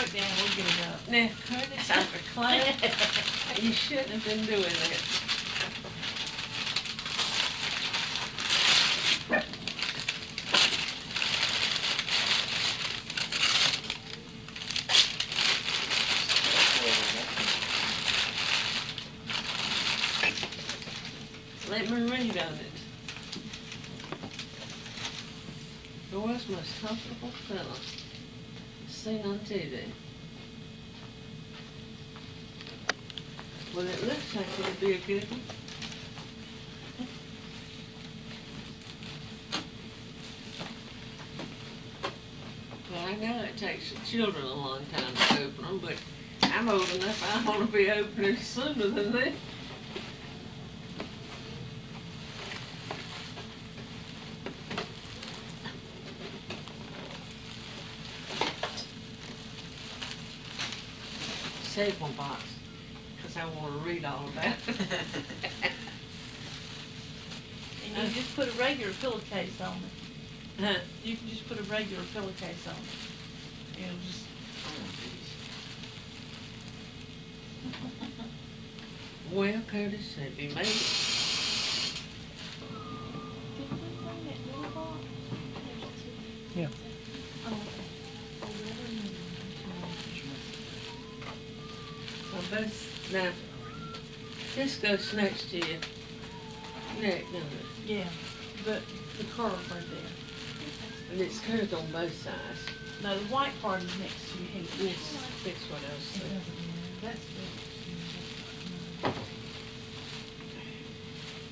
right down, we'll get it up. Now, Curtis, after class, you shouldn't have been doing that. Let me read on it. The world's most comfortable fellow seen on TV. Well, it looks like it'll be a good one. Well, I know it takes the children a long time to open them, but I'm old enough, I want to be opening sooner than that. Save one box, because I want to read all about it. And you just put a regular pillowcase on it. Huh? You can just put a regular pillowcase on it. It'll just. Well, Curtis, have you made it? Did we bring that little box? Yeah. Oh, okay. Well, both, now, this goes next to your neck, doesn't it? Yeah, but the curve right there. And it's curved on both sides. No, the white part is next to your head. Yes, that's what I was It saying. doesn't matter. That's good.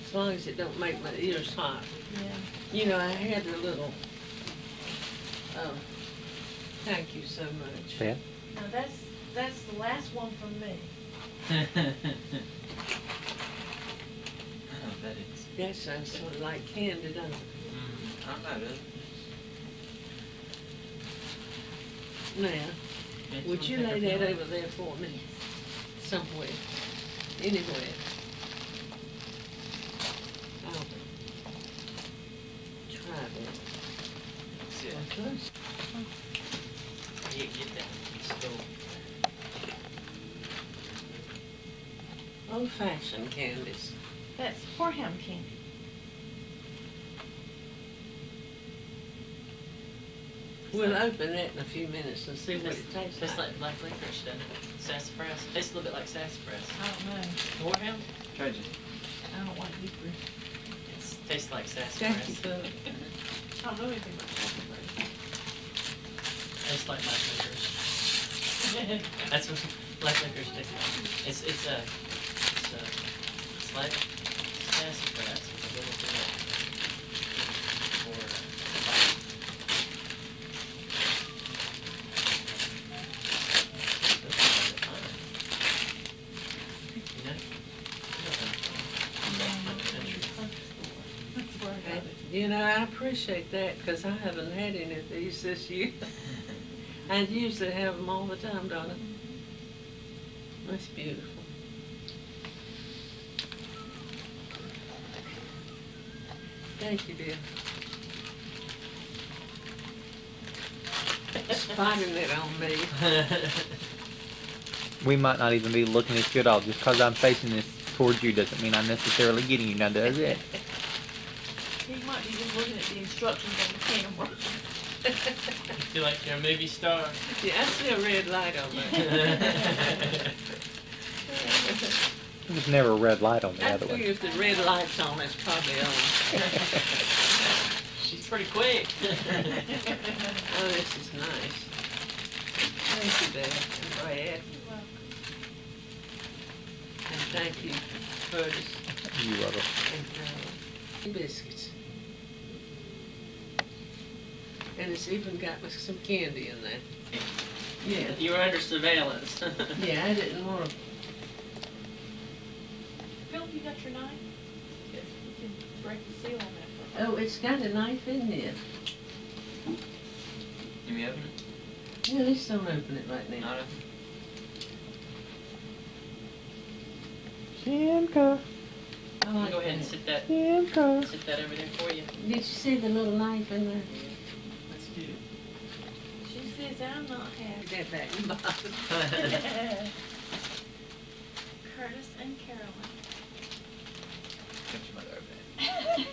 As long as it don't make my ears hot. Yeah. You know, I had a little, thank you so much. Yeah. Now that's the last one from me. Oh, that is. That sounds sort of like candy, doesn't it? I'm not it. Now, would you lay that over there for me? Somewhere, anywhere. I'll try that. See it. Close. You get that stove. Old-fashioned candies. That's Parham candy. We'll open that in a few minutes and see what it tastes Tastes like. like black licorice, doesn't it? Sassafras. Tastes a little bit like sassafras. I don't know. Wareham? Tried it. I don't like licorice. It tastes like Thank you, sassafras. Bud. I don't know anything about sassafras. Tastes like black licorice. That's what black licorice tastes like. It's like sassafras with a little bit of You know, I appreciate that because I haven't had any of these this year. I usually have them all the time, don't I? That's beautiful. Thank you, dear. Spotting it on me. We might not even be looking at you at all. Just because I'm facing this towards you doesn't mean I'm necessarily getting you now, does it? He might be just looking at the instructions on the camera. You feel like you're a movie star. Yeah, I see a red light on there. There's never a red light on the I other one. figure if the red light's on, it's probably on. She's pretty quick. Oh, this is nice. Thank you, Dad and Brad. And thank you, Curtis. You love And biscuits. And it's even got some candy in there. Yeah. You were under surveillance. Yeah, I didn't want to. Phil, you got your knife? You can break the seal on that for Oh, it's got a knife in there. You may open it? Yeah, let's don't open it right now. Not open. Simka, I like Go ahead and that. sit that over there for you. Did you see the little knife in there? Let's do it. She says Cause I'm not happy. Get back in the box. Curtis and Carolyn. Get your mother over there.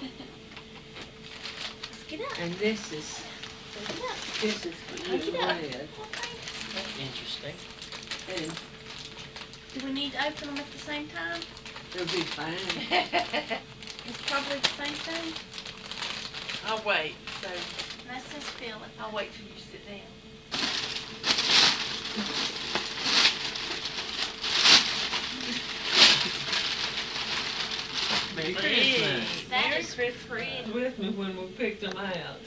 Let's get up. And this is Let's get up. this Get up. red. That's interesting. And Do we need to open them at the same time? it'll be fine. It's probably the same thing. I'll wait, so That says fill it. I'll wait till you sit down. Merry Hey, Christmas. That Merry is Christmas. pretty. With me when we picked them out.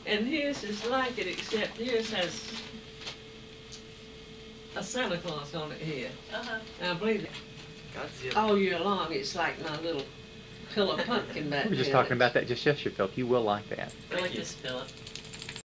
And his is like it, except his has a Santa Claus on it here. Uh-huh. And I believe that Godzilla. all year long, it's like my little pillow pumpkin back We were just there. talking about that just yesterday, Philip. You will like that. Thank you, Philip.